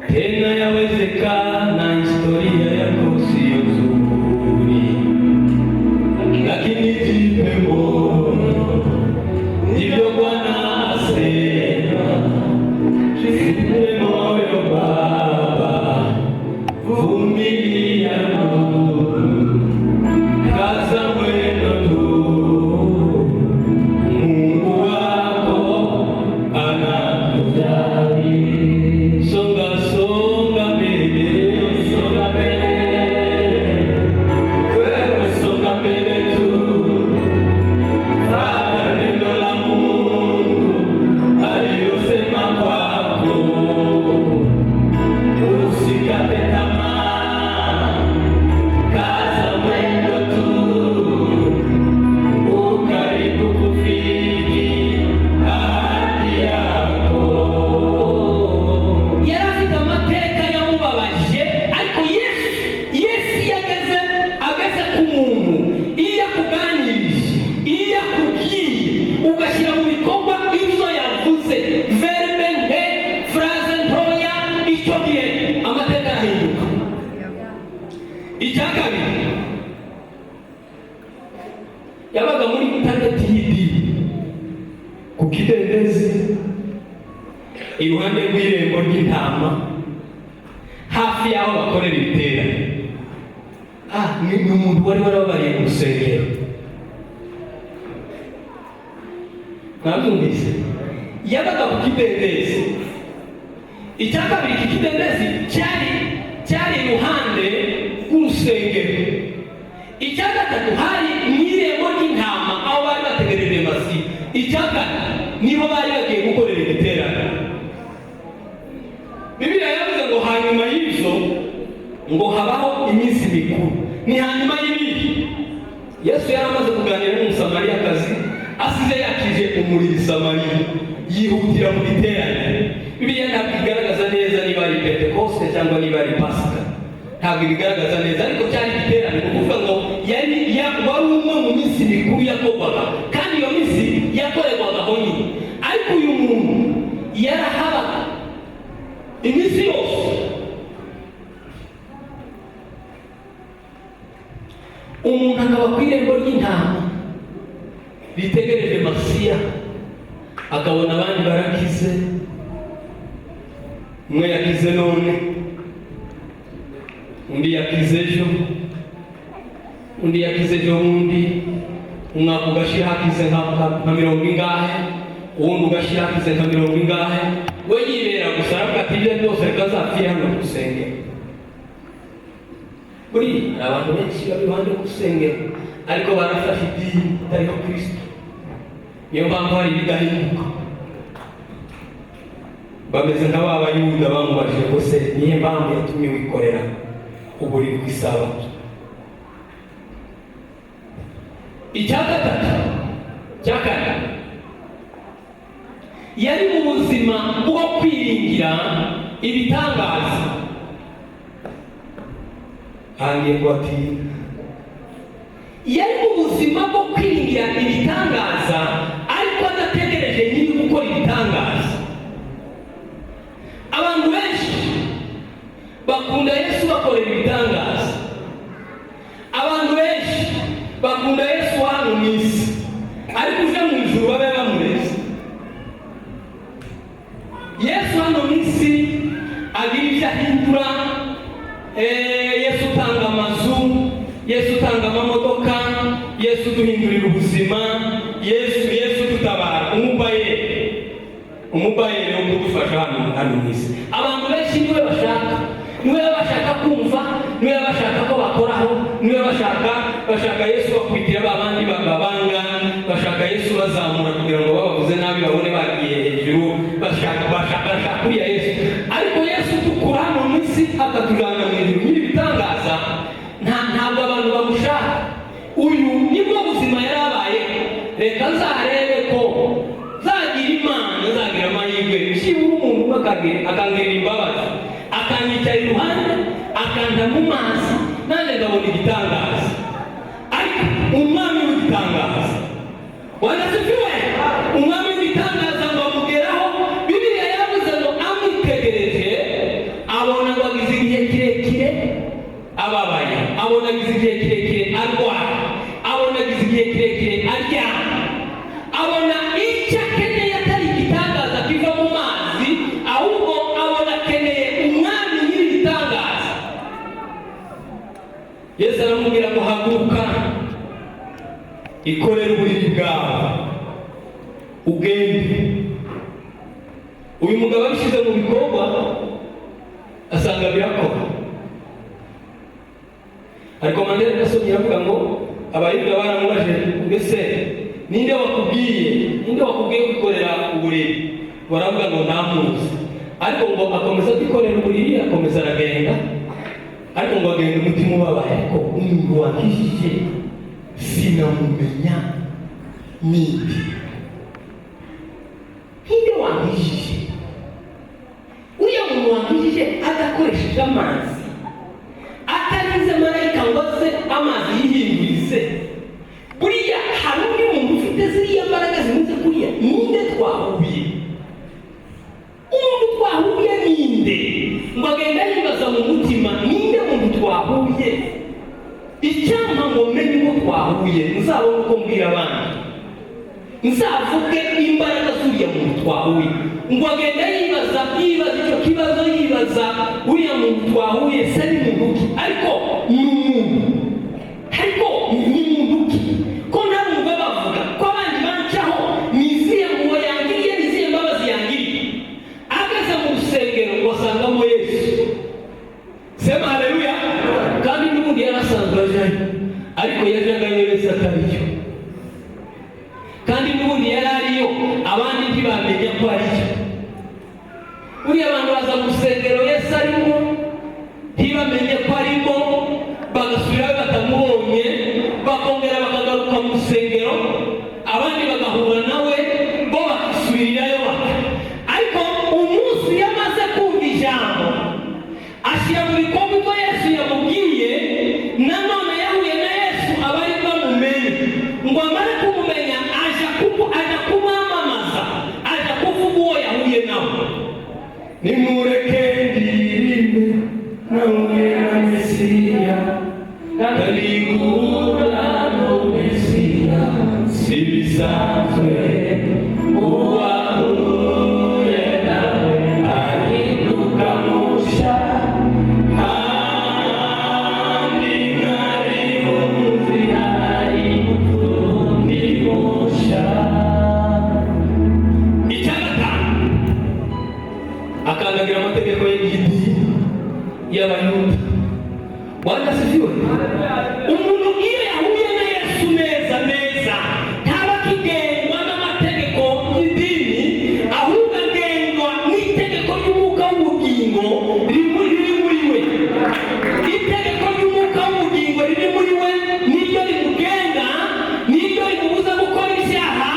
tena yawezekana historia yako sio nzuri, lakini jipe moyo, ndivyo Bwana asema. Jipe moyo baba, vumilia ndugu, kaza mwendo tu, Mungu wako anakujali. Songa mbele, wewe songa mbele tu. Fanya neno la Mungu aliyosema kwako, usikate tamaa, kaza mwendo tu, ukaribu kufiki ahadi yako. Yarafite amateka yamubabaje, ariko Yesu ageze ku muntu, iyo akuganirije, iyo akubwiye, ugashyira mu bikorwa ibyo yavuze, verbe nke, phrase ntoya, icyo gihe amateka arahinduka. Icya kabiri, yabaga muri target y'idini ku kidendezi, iruhande rw'irembo ry'intama, hafi y'aho bakorera ibiterane. Ni umuntu wari warababariye mu rusengero. Mwabyumvise? Yabaga ku kidendezi. Icya kabiri, iki kidendezi cyari iruhande rw'urusengero. Icya gatatu, hari n'irembo ry'intama aho bari bategereje Masiya. Icya kane, niho bari bagiye gukorera ibiterane. Bibiliya yavuze ngo hanyuma y'ibyo ngo habaho iminsi mikuru. Ni hanyuma y'ibihe. Yesu yari amaze kuganira n'umusamariyakazi, asize yakije umuriro i Samariya, yihutira mu giterane. Bibiliya ntabwo igaragaza neza niba ari Pentekoste cyangwa niba ari Pasika, ntabwo ibigaragaza neza, ariko cyari igiterane. Ni ukuvuga ngo wari umwe mu minsi mikuru yakorwaga, kandi iyo minsi yakorerwagaho nyine. Ariko uyu muntu yarahabaga iminsi yose. Umuntu akaba ku irembo ry'intama ritegereje Masiya, akabona abandi barakize, umwe yakize none, undi yakize ejo, undi yakize ejo bundi, umwaka ugashira hakize nka 40 ingahe, uwundi ugashira hakize nka 40 ingahe, we yibera gusa aravuga ati ibyo byose bikazapfira hano ku rusengero. Buri abantu benshi bari iruhande ku rusengero ariko barafashe idini itariho Kristo. Niyo mpamvu hari ibidahinduka, bameze nk'abayuda bamubajije ngo se niyo mpamvu yatumye wikorera uburiri ku isabato. Icya gatatu, cya kane, yari mu buzima bwo kwiringira ibitangaza. Hangiye ati yari mu buzima bwo kwiringira ibitangaza ariko adategereje nyiri gukora ibitangaza. Abantu benshi bakunda Yesu bakorera ibitangaza, abantu benshi bakunda Yesu hano mu isi ariko uje mu ijuru babe bamureze. Yesu hano mu isi agira ibyo ahindura. Yesu utanga amazu, Yesu utanga amamodoka, Yesu duhindurira ubuzima, Yesu tutabara. Umubayeri wo kudufasha hano mu isi. Abantu benshi niwe bashaka kumva, niwe bashaka ko bakoraho, niwe bashaka Yesu bakwitira babandi babanga, bashaka Yesu bazamura kugira ngo babavuze nabi babone bagiye hejuru, bashaka kuriya Yesu. Ariko Yesu tukura hano mu isi akatujana mu ijuru n'ibitangaza, ntabwo abantu bamushaka. Uyu nibwo buzima yarabaye. Reka nzarebe ko zagira Imana, zagira amahirwe byibura umuntu akangirira imbabazi, akanyicara iruhande, akanda mu mazi, nanjye ngabona igitangaza. Ariko umwami w'igitangaza wanasifiwe, umwami w'igitangaza ngo amugeraho. Bibiliya yavuze ngo amwitegereje abona ngo agize igihe kirekire ababaye, abona agize igihe kirekire arwara, abona agize igihe kirekire aryama, abona icyo akeneye atari igitangaza kiva mu mazi, ahubwo abona akeneye umwami nyir'ibitangaza. Yesu aramubwira ngo haguruka, ikorere uburiri bwawe ugende. Uyu mugabo abishyize mu bikorwa asanga birakora. Ariko Mandela nasomye avuga ngo abayuda baramubaje, mbese ninde wakubwiye gukorera uburiri? Baravuga ngo ntamuzi. Ariko ngo akomeza kwikorera uburiri, akomeza aragenda, ariko ngo agenda umutima ubabaye. Ariko umuntu wakijije sinamumenya ninde wakijije. Uriya muntu wakijije adakoresheje amazi, atarize marayika ngo aze amazi yihindurize. Buriya hari undi muntu ufite ziriya mbaraga zimeze kuriya. Ninde twahuye? Umuntu twahuye ninde? Ngo agenda yibaza mu mutima, ninde muntu twahuye? Icyampa ngo menye uko twahuye, nzabona uko mbwira abandi, nzavuge imbaraga z'uriya muntu twahuye. Ngo agenda yibaza icyo kibazo, yibaza uriya muntu twahuye se ni muntu ki? Ariko ni umuntu, ariko ni muntu ki? Ko ntabwo bavuga ko abandi bancaho niziye ngo yangiriye, niziye mbabazi yangiriye. Ageze mu rusengero ngo asangamo Yesu. Sema haleluya. Kandi n'ubundi yarasanzwe ajayo, ariko yajagayo Yesu atariyo. Kandi n'ubundi yari ariyo, abandi ntibamenya ko ariyo. Uriya abantu baza mu rusengero Yesu arimo, ntibamenye ko arimo, bagasubirayo batamubonye, bakongera bakagaruka mu rusengero, abandi bagahura nawe, bo bakisubirirayo baka. Ariko umunsi yamaze kumva ijambo, ashyira mu bikorwa ibyo Yesu yamubwiye, nanone yahuye na Yesu abari bamumenye. Ngo amare kumumenya aja kumwamamaza, aja kuvuga uwo yahuye nawe. Nimureke ndirimbe nawe na Mesiya, ndaligura no Mesiya, si bisanzwe uwaho y'Abayuda. Bwana asifiwe. Umuntu iyo yahuye na Yesu neza neza ntaba akigengwa n'amategeko y'idini, ahubwo agengwa n'itegeko ry'umwuka w'ubugingo riri muri we. Itegeko ry'umwuka w'ubugingo riri muri we niryo rimugenga, niryo rimubuza gukora ibyaha,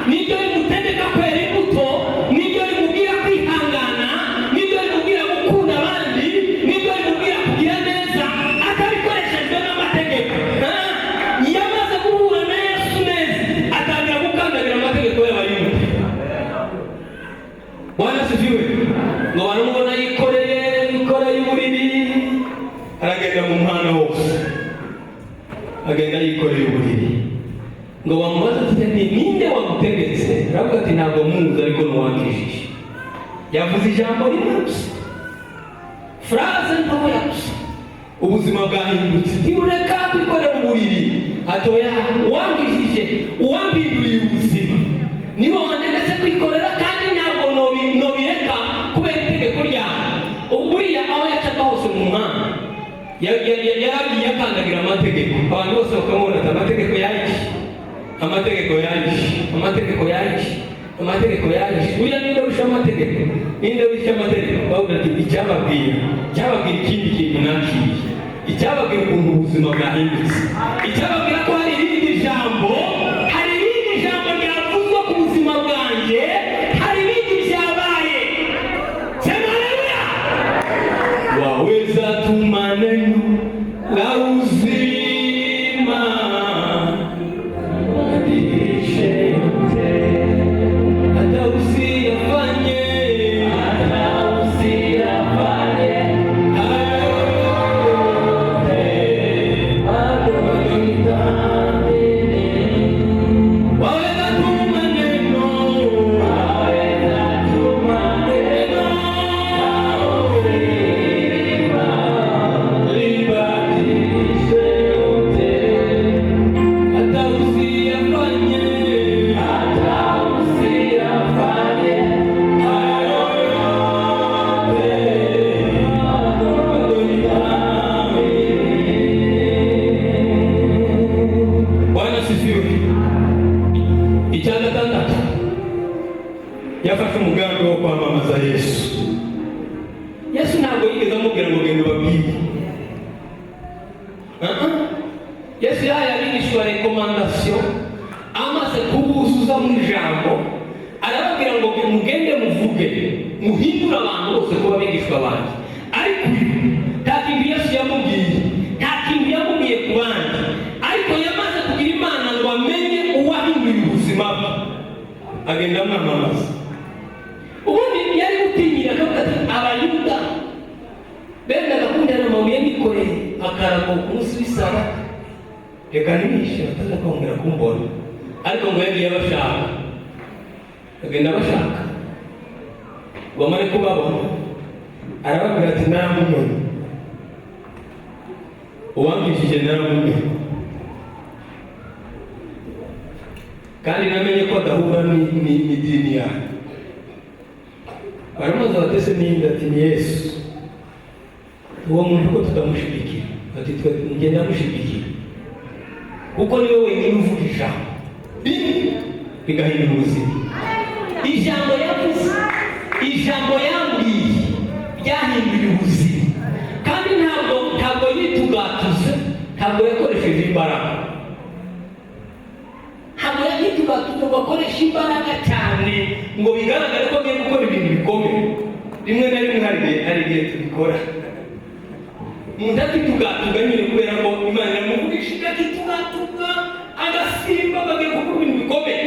niryo rimutegeka kwera imbuto, niryo rimubwira kwihangana, niryo rimubwira gukunda abandi, niryo rimubwira kugira neza atabikoreshejwe n'amategeko. Iyo amaze guhura na Yesu neza atangira gukandagira amategeko y'Abayuda. Bwana asifiwe. Ngo baramubona yikoreye uburiri, aragenda mu muhanda wose, agenda yikoreye uburiri. Ngo bamubaza ati ninde wagutegetse? Aravuga ati ntabwo muzi, ariko n'uwankijije. Yavuze ijambo rimwe gusa, fraze ntoya gusa, ubuzima bwahindutse. Ntibureka kwikorera uburiri, atoya uwankijije, uwampinduriye ubuzima nibo wantegetse kwikorera, kandi ntabwo nobireka kubera itegeko ryawe. Buriya aho yacaga hose mu muhanda yaragiye akandagira amategeko. Abantu bose bakamubona ati amategeko yaje, amategeko yaje, amategeko yaje, amategeko yaje. Buriya ninde wishe amategeko? Ninde wishe amategeko? Bavuga ati icyababwira ikindi kintu nakiye, icyababwira ukuntu ubuzima bwahindutse, icyababwira ko hari irindi jambo ryavuzwe ku buzima bwanjye, hari ibindi byabaye. Sema haleluya. Waweza tu maneno la uzima badilishe yote, hata usiyafanye yafashe umugambi wo kwamamaza Yesu. Yesu ntabwo yigeze amubwira ngo genda ubabwire. Yesu yahaye abigishwa rekomandasiyo, amaze kubuzuza mu ijambo arababwira ngo mugende muvuge, muhindure abantu bose kuba abigishwa banjye. Ariko nta kintu Yesu yamubwiye, nta kintu yamubwiye ku bandi, ariko yamaze kugira Imana ngo amenye uwahinduye ubuzima bwe, agenda amwamamaza. Ubundi yari gutinyira akavuga ati Abayuda bendaga kundana amabuye nikoreye akarago ku munsi w'isaba, reka nimishe bataza kongera kumbona. Ariko ngo yagiye abashaka, agenda abashaka, bamare kubabona, arababwira ati naramumenye, uwankijije naramumenye, kandi namenye ko adahura n'idini yawe. Baramubaza batese ninde? Ati ni Yesu. Uwo muntu ko tutamushigikira? Ati twe ngenda mushigikira, kuko niwe wenyine uvuga ijambo rigahindura ubuzima. Ijambo yavuze, ijambo yambwiye ryahinduye ubuzima, kandi ntabwo yitugatuze, ntabwo yakoresheje imbaraga, ntabwo yitugatuze ngo akoreshe imbaraga cyane ngo bigaragare ko agiye gukora ibintu bikomeye. Rimwe na rimwe hari igihe tubikora, umuntu akitugatuga nyine kubera ko Imana yamuvugisha, akitugatuga agasimba bagiye gukora ibintu bikomeye.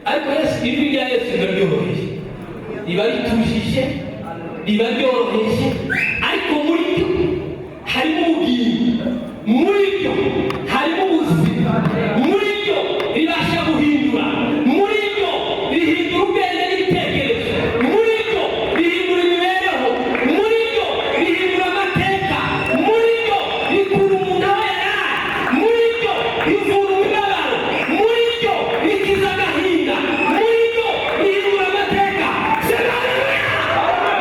Ariko ijwi rya Yesu riraryoroheje, riba ritujije, riba ryoroheje, ariko muri ryo harimo ubugingo, muri ryo harimo ubuzima, muri ryo ribasha guhindura, muri ryo rihindura ubwenge n'ibitekerezo, muri ryo rihindura imibereho, muri ryo rihindura amateka, muri ryo rikura umuntu aho yari ari, muri ryo rivura imibabaro, muri ryo rikiza agahinda, muri ryo rihindura amateka. Sema haleluya.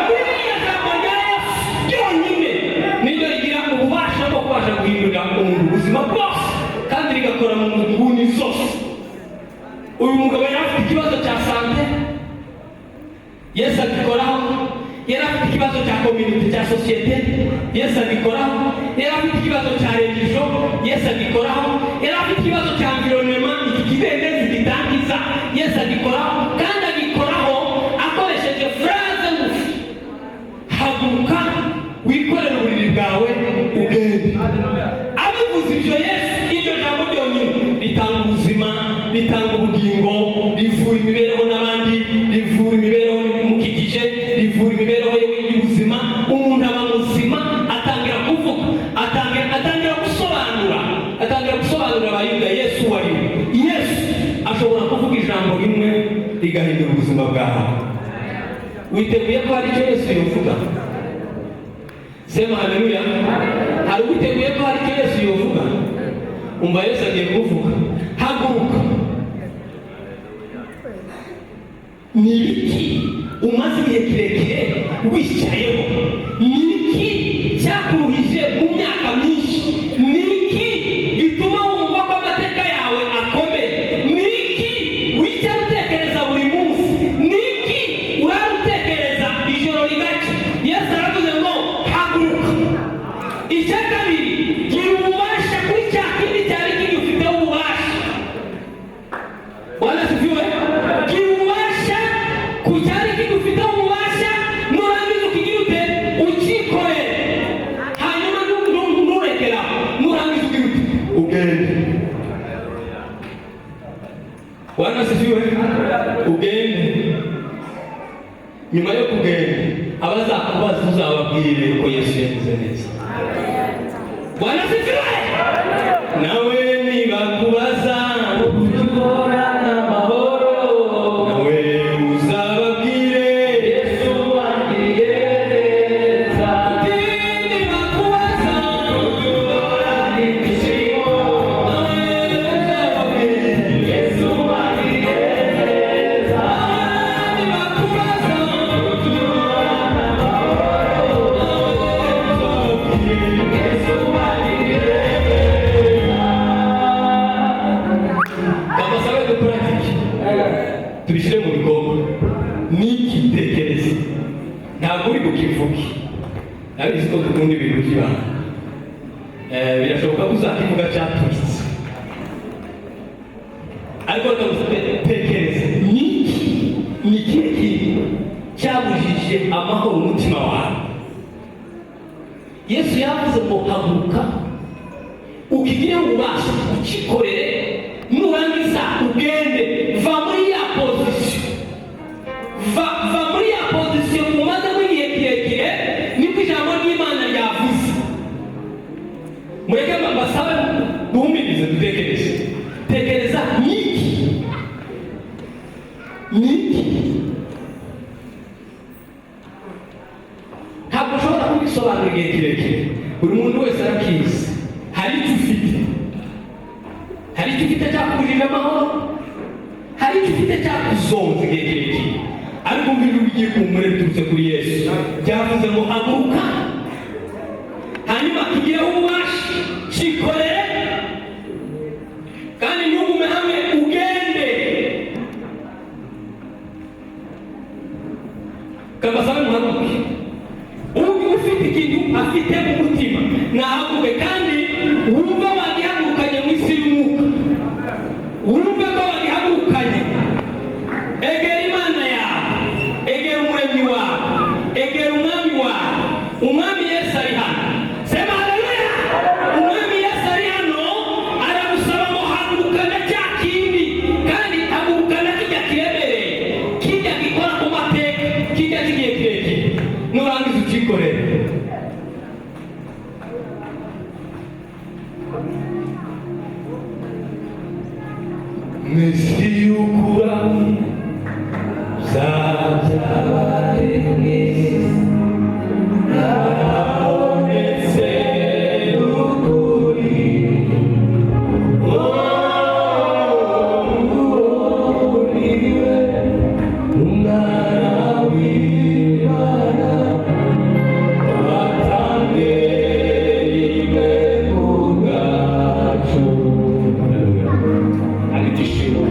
Muri iryo jambo rya Yesu ryonyine Yesu agikoraho. Yari afite ikibazo cya community, cya sosiyete, Yesu agikoraho. Yari afite ikibazo cya religion, Yesu agikoraho. Yari afite ikibazo cya environnement, iki kidendezi gitangiza, Yesu agikoraho. Kandi agikoraho akoresheje phrase ngufi: haguruka wikorere uburiri bwawe ugende. Abivuze ibyo Yesu, iryo jambo ryonyine ritanga ubuzima, ritanga ubugingo, rivura imibereho n'abandi, rivura imibereho y'umukikije, rivura imibereho y'ubuzima. Umuntu aba muzima, atangira kuvuga, atangira gusobanurira abayuda Yesu wari we. Yesu ashobora kuvuga ijambo rimwe rigahindura ubuzima bwawe. Witeguye ko hari icyo Yesu yovuga? Sema haleluya. Hari witeguye ko hari icyo Yesu yovuga? Umva Yesu agiye kuvuga: haguruka. Ni iki umaze igihe kirekire wicayeho? Ni iki cyakuruhije mu myaka myinshi? Ni iki gituma wumva ko amateka yawe akomeye? Ni iki wicara utekereza buri munsi? Ni iki urara utekereza ijoro rigacya? Yesu aravuze ngo haguruka. Icya kabiri, gira ububasha kuri cya kindi cyari kigufiteho ububasha. Bwana asifiwe. Gira ububasha ku cyari kigufiteho ububasha, nurangiza ukigira ute? Ukikorere. Hanyuma nurekera, nurangiza ukigira ute? Ugende. Bwana asifiwe. Ugende. Nyuma yo kugenda, abazakubaza uzababwire ko Yesu yavuze neza. Bwana asifiwe. Nawe nibakubaza ukora n'amahoro, nawe uzababwire Yesu wangiriye neza. Nibakubaza ukora n'ibyishimo, nawe uzababwire Yesu wangiriye neza. Nibakubaza ukora n'amahoro, nawe uzababwire Yesu wangiriye neza. Kabasabe dukuratike tubishyire mu bikorwa. Nikitekereze, ntabwo uri bukivuge. Nabizi ko dukunda ibintu by'ibanga. Birashoboka ko uzakivuga cyaturitse, ariko tekereza, ni ikihe kintu cyabujije amahoro umutima wawe? Yesu yavuze ngo haguruka ukigire ububasha, ukikorere, nurangiza ugende. Va muri ya pozisiyo, va muri ya pozisiyo umazemo igihe kirekire, niko ijambo ry'Imana ryavuze. Mureke mbasabe duhumirize, dutekereze. Tekereza, ni iki? Ntabwo ushobora kubisobanura igihe kirekire, buri muntu wese arakizi. Hari icyo ufite cyakubujije amahoro, hari icyo ufite cyakuzonze igihe kirekire, ariko mbere ugiye kumure biturutse kuri Yesu. Byavuze ngo haguruka, hanyuma tugireho ububasha, kikorere, kandi ntugume hamwe, ugende. Kabasabe muhaguruke. Ubu ufite ikintu afite mu mutima, nahaguruke kandi wumva bagihagurukanye mu isi y'umwuka. Wumve ko bagihagurukanye. Egera Imana yawe, egera umuremyi wawe, egera umwami wawe. Umwami Yesu ari hano. Sema haleluya. Umwami Yesu ari hano, aragusaba ngo hagurukana cya kindi, kandi hagurukana kijya kiremereye, kijya gikora ku mateka, kijya kigiye kirekire. Nurangiza ukikorere. Mwisi y'ukuramu zabyabare mwiza, narabonetse n'ukuri. Uriwe umwana w'Imana, watange rimwe mu bwacu. Ari igishimo.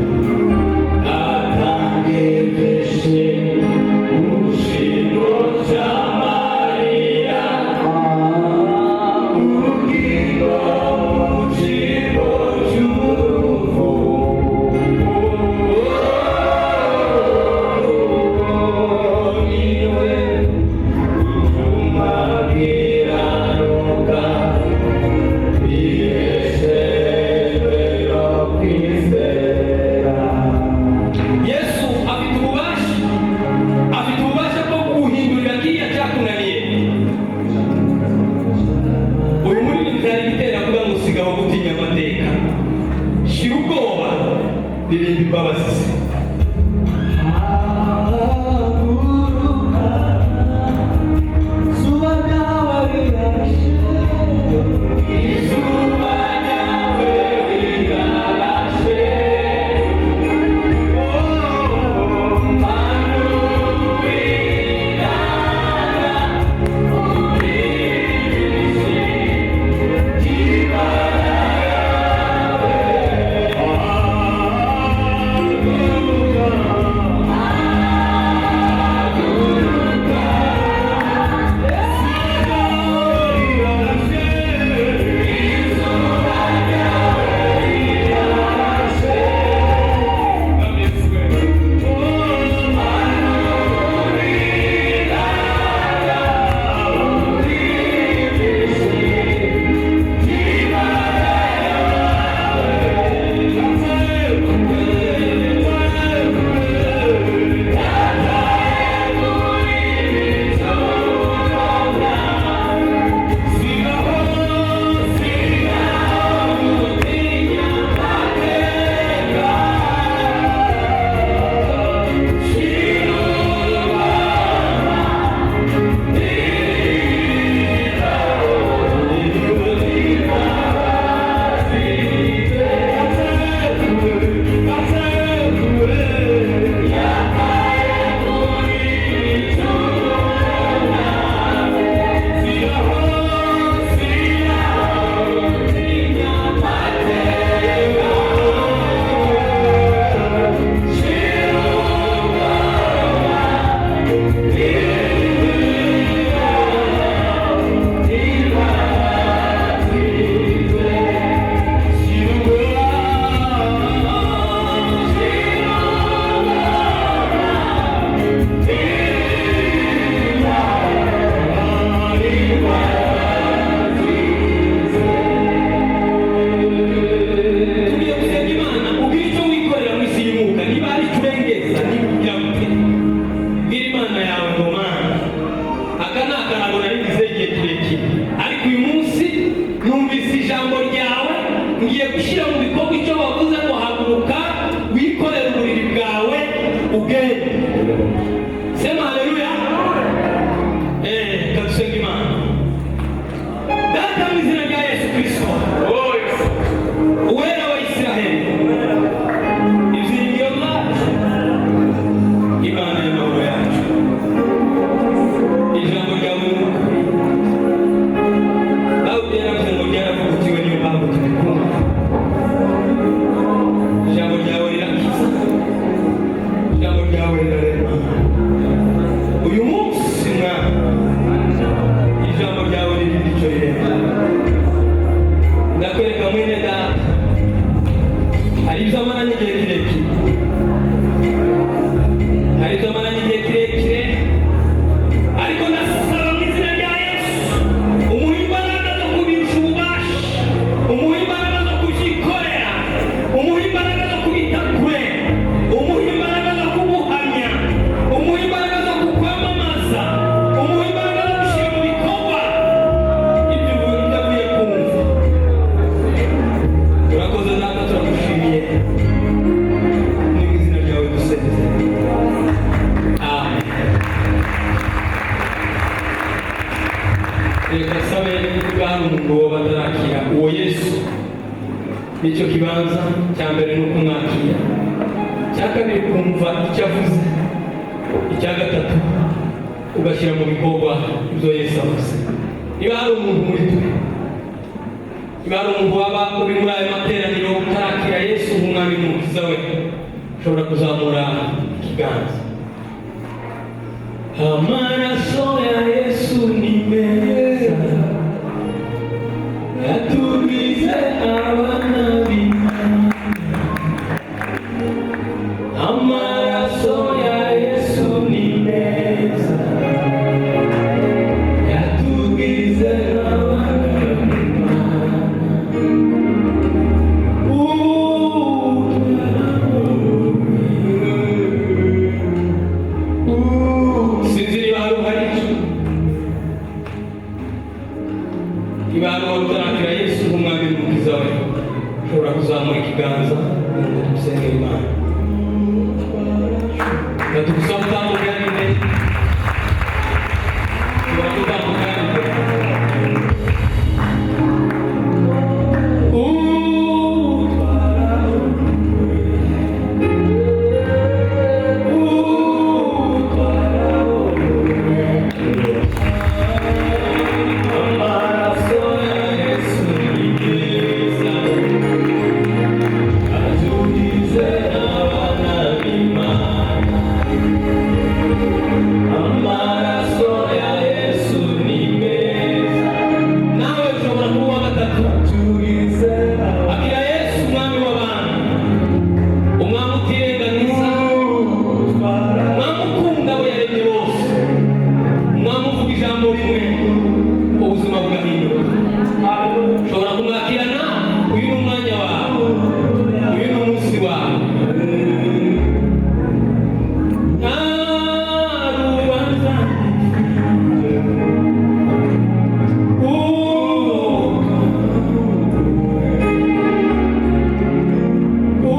reka sabe bari umuntu wo batarakira uwo Yesu. Nicyo kibanza cya mbere ni ukumwakira, cya kabiri kumva icyo avuze, icya gatatu ugashyira mu bikorwa ibyo Yesu avuze. Niba hari umuntu muri twe, niba hari umuntu waba uri muri aya materaniro utarakira Yesu nk'umwami n'umukiza we, ushobora kuzamura ikiganza. Amara